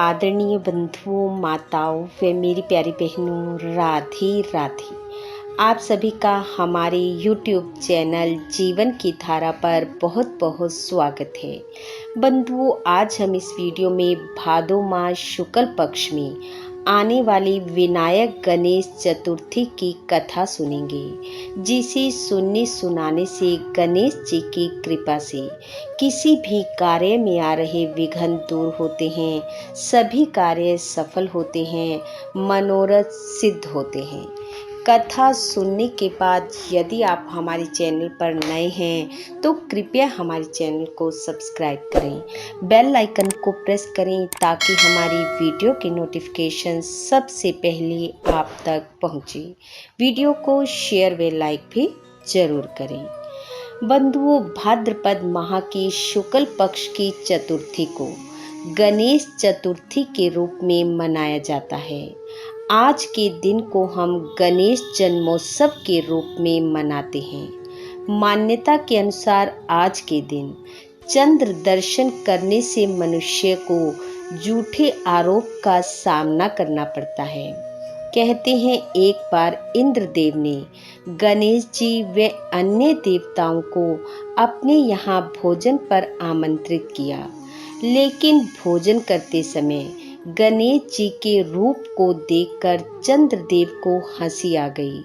आदरणीय बंधुओं, माताओं व मेरी प्यारी बहनों, राधे राधे। आप सभी का हमारे YouTube चैनल जीवन की धारा पर बहुत बहुत स्वागत है। बंधुओं, आज हम इस वीडियो में भादो मास शुक्ल पक्ष में आने वाली विनायक गणेश चतुर्थी की कथा सुनेंगे, जिसे सुनने सुनाने से गणेश जी की कृपा से किसी भी कार्य में आ रहे विघ्न दूर होते हैं, सभी कार्य सफल होते हैं, मनोरथ सिद्ध होते हैं। कथा सुनने के बाद यदि आप हमारे चैनल पर नए हैं तो कृपया हमारे चैनल को सब्सक्राइब करें, बेल आइकन को प्रेस करें ताकि हमारी वीडियो के नोटिफिकेशन सबसे पहले आप तक पहुंचे। वीडियो को शेयर व लाइक भी जरूर करें। बंधुओं, भाद्रपद माह की शुक्ल पक्ष की चतुर्थी को गणेश चतुर्थी के रूप में मनाया जाता है। आज के दिन को हम गणेश जन्मोत्सव के रूप में मनाते हैं। मान्यता के अनुसार आज के दिन चंद्र दर्शन करने से मनुष्य को झूठे आरोप का सामना करना पड़ता है। कहते हैं एक बार इंद्रदेव ने गणेश जी व अन्य देवताओं को अपने यहाँ भोजन पर आमंत्रित किया, लेकिन भोजन करते समय गणेश जी के रूप को देखकर चंद्रदेव को हंसी आ गई,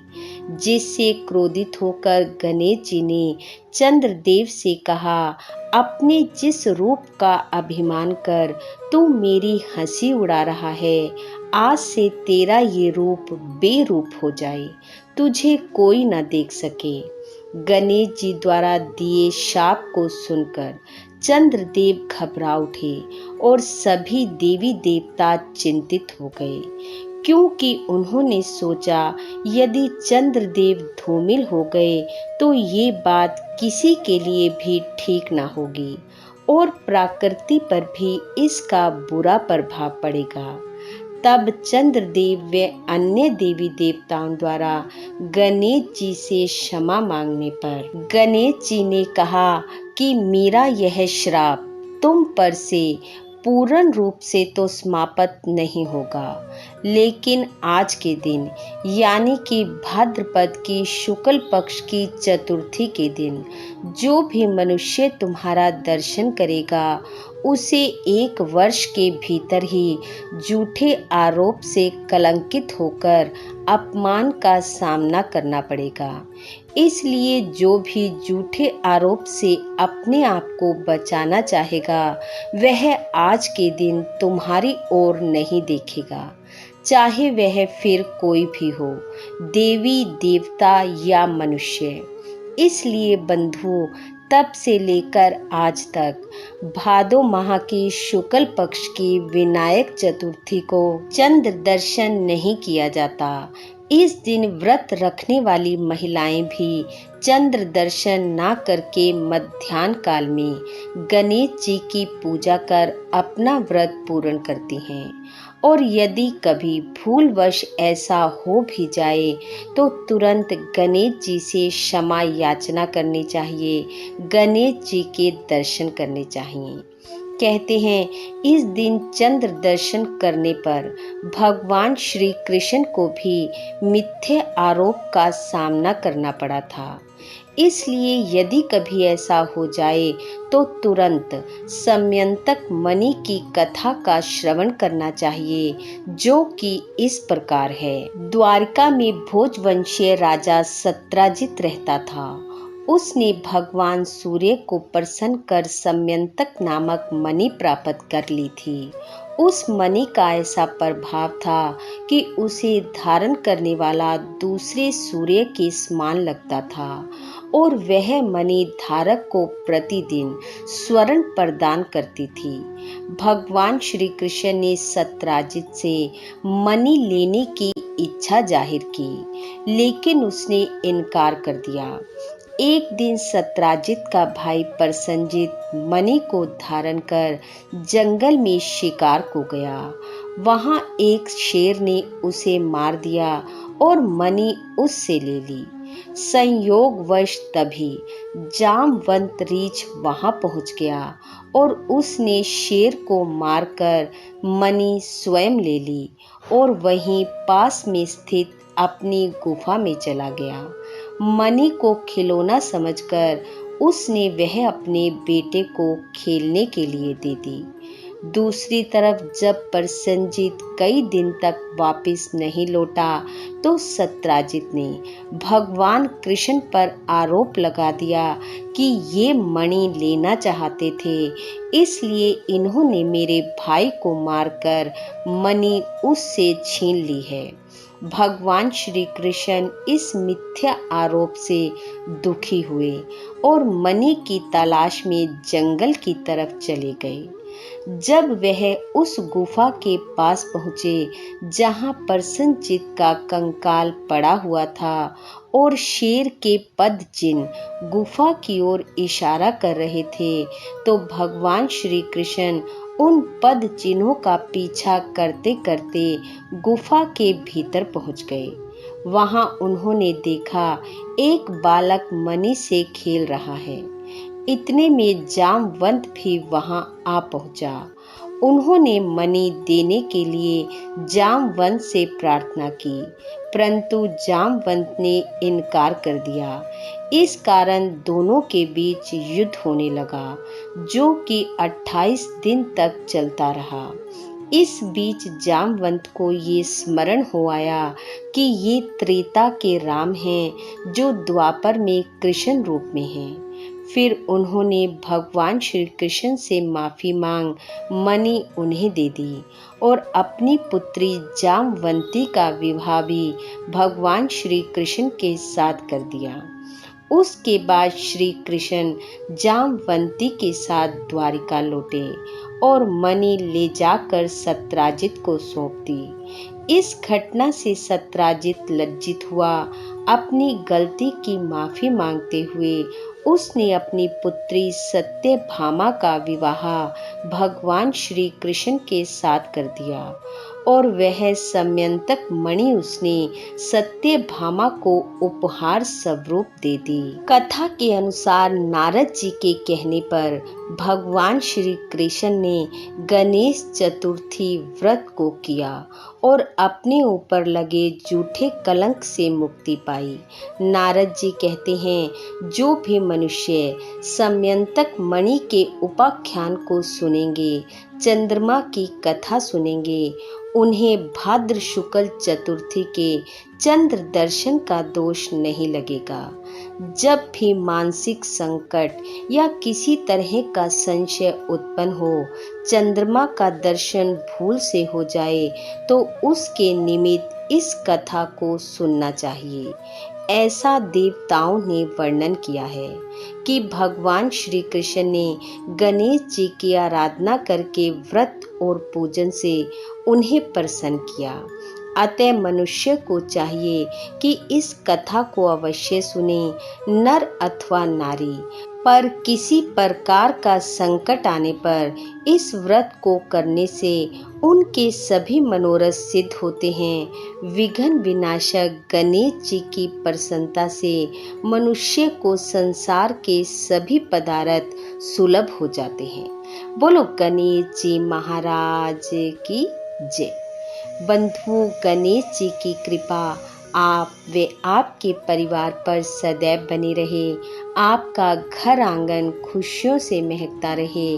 जिससे क्रोधित होकर गणेश जी ने चंद्रदेव से कहा, अपने जिस रूप का अभिमान कर तू मेरी हंसी उड़ा रहा है, आज से तेरा ये रूप बेरूप हो जाए, तुझे कोई न देख सके। गणेश जी द्वारा दिए शाप को सुनकर चंद्रदेव घबरा उठे और सभी देवी देवता चिंतित हो गए, क्योंकि उन्होंने सोचा यदि चंद्रदेव धूमिल हो गए तो ये बात किसी के लिए भी ठीक ना होगी और प्रकृति पर भी इसका बुरा प्रभाव पड़ेगा। तब चंद्रदेव व अन्य देवी देवताओं द्वारा गणेश जी से क्षमा मांगने पर गणेश जी ने कहा कि मेरा यह श्राप तुम पर से पूर्ण रूप से तो समाप्त नहीं होगा, लेकिन आज के दिन यानी कि भाद्रपद की शुक्ल पक्ष की चतुर्थी के दिन जो भी मनुष्य तुम्हारा दर्शन करेगा उसे 1 वर्ष के भीतर ही झूठे आरोप से कलंकित होकर अपमान का सामना करना पड़ेगा। इसलिए जो भी झूठे आरोप से अपने आप को बचाना चाहेगा वह आज के दिन तुम्हारी ओर नहीं देखेगा, चाहे वह फिर कोई भी हो, देवी देवता या मनुष्य। इसलिए बंधुओं, तब से लेकर आज तक भादो माह की शुक्ल पक्ष की विनायक चतुर्थी को चंद्र दर्शन नहीं किया जाता। इस दिन व्रत रखने वाली महिलाएं भी चंद्र दर्शन ना करके मध्याह्न काल में गणेश जी की पूजा कर अपना व्रत पूर्ण करती हैं। और यदि कभी भूलवश ऐसा हो भी जाए तो तुरंत गणेश जी से क्षमा याचना करनी चाहिए, गणेश जी के दर्शन करने चाहिए। कहते हैं इस दिन चंद्र दर्शन करने पर भगवान श्री कृष्ण को भी मिथ्या आरोप का सामना करना पड़ा था। इसलिए यदि कभी ऐसा हो जाए तो तुरंत समयंतक मणि की कथा का श्रवण करना चाहिए, जो कि इस प्रकार है। द्वारिका में भोजवंशीय राजा सत्राजित रहता था। उसने भगवान सूर्य को प्रसन्न कर समयंतक नामक मणि प्राप्त कर ली थी। उस मणि का ऐसा प्रभाव था कि उसे धारण करने वाला दूसरे सूर्य के समान लगता था और वह मणि धारक को प्रतिदिन स्वर्ण प्रदान करती थी। भगवान श्री कृष्ण ने सत्राजित से मणि लेने की इच्छा जाहिर की, लेकिन उसने इनकार कर दिया। एक दिन सत्राजित का भाई प्रसन्नजित मणि को धारण कर जंगल में शिकार को गया। वहां एक शेर ने उसे मार दिया और मणि उससे ले ली। संयोगवश तभी जामवंत रीछ वहां पहुंच गया और उसने शेर को मारकर मणि स्वयं ले ली और वहीं पास में स्थित अपनी गुफा में चला गया। मणि को खिलौना समझकर उसने वह अपने बेटे को खेलने के लिए दे दी। दूसरी तरफ जब प्रसेनजीत कई दिन तक वापस नहीं लौटा तो सत्यजित ने भगवान कृष्ण पर आरोप लगा दिया कि ये मणि लेना चाहते थे, इसलिए इन्होंने मेरे भाई को मारकर मणि उससे छीन ली है। भगवान श्री कृष्ण इस मिथ्या आरोप से दुखी हुए और मणि की तलाश में जंगल की तरफ चले गए। जब वह उस गुफा के पास पहुंचे जहां प्रसेनजीत का कंकाल पड़ा हुआ था और शेर के पद चिन्ह गुफा की ओर इशारा कर रहे थे, तो भगवान श्री कृष्ण उन पद चिन्हों का पीछा करते करते गुफा के भीतर पहुंच गए। वहां उन्होंने देखा एक बालक मणि से खेल रहा है। इतने में जामवंत भी वहां आ पहुंचा। उन्होंने मणि देने के लिए जामवंत से प्रार्थना की, परंतु जामवंत ने इनकार कर दिया। इस कारण दोनों के बीच युद्ध होने लगा, जो कि 28 दिन तक चलता रहा। इस बीच जामवंत को ये स्मरण हो आया कि ये त्रेता के राम हैं जो द्वापर में कृष्ण रूप में हैं। फिर उन्होंने भगवान श्री कृष्ण से माफी मांग मणि उन्हें दे दी और अपनी पुत्री जामवंती का विवाह भी भगवान श्री कृष्ण के साथ कर दिया। उसके बाद श्री कृष्ण जामवंती के साथ द्वारिका लौटे और मणि ले जाकर सत्यजित को सौंप दी। इस घटना से सत्यजित लज्जित हुआ। अपनी गलती की माफी मांगते हुए उसने अपनी पुत्री सत्यभामा का विवाह भगवान श्री कृष्ण के साथ कर दिया और वह समयंतक मणि उसने सत्यभामा को उपहार स्वरूप दे दी। कथा के अनुसार नारद जी के कहने पर भगवान श्री कृष्ण ने गणेश चतुर्थी व्रत को किया और अपने ऊपर लगे झूठे कलंक से मुक्ति पाई। नारद जी कहते हैं, जो भी मनुष्य समयंतक मणि के उपाख्यान को सुनेंगे, चंद्रमा की कथा सुनेंगे, उन्हें भाद्र शुक्ल चतुर्थी के चंद्र दर्शन का दोष नहीं लगेगा। जब भी मानसिक संकट या किसी तरह का संशय उत्पन्न हो, चंद्रमा का दर्शन भूल से हो जाए तो उसके निमित्त इस कथा को सुनना चाहिए। ऐसा देवताओं ने वर्णन किया है कि भगवान श्री कृष्ण ने गणेश जी की आराधना करके व्रत और पूजन से उन्हें प्रसन्न किया। अतः मनुष्य को चाहिए कि इस कथा को अवश्य सुने। नर अथवा नारी पर किसी प्रकार का संकट आने पर इस व्रत को करने से उनके सभी मनोरथ सिद्ध होते हैं। विघ्न विनाशक गणेश जी की प्रसन्नता से मनुष्य को संसार के सभी पदार्थ सुलभ हो जाते हैं। बोलो गणेश जी महाराज की जय। बंधुओं, गणेश जी की कृपा आप व आपके परिवार पर सदैव बनी रहे। आपका घर आंगन खुशियों से महकता रहे।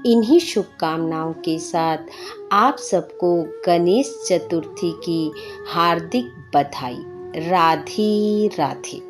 इन्हीं शुभकामनाओं के साथ आप सबको गणेश चतुर्थी की हार्दिक बधाई। राधे राधे।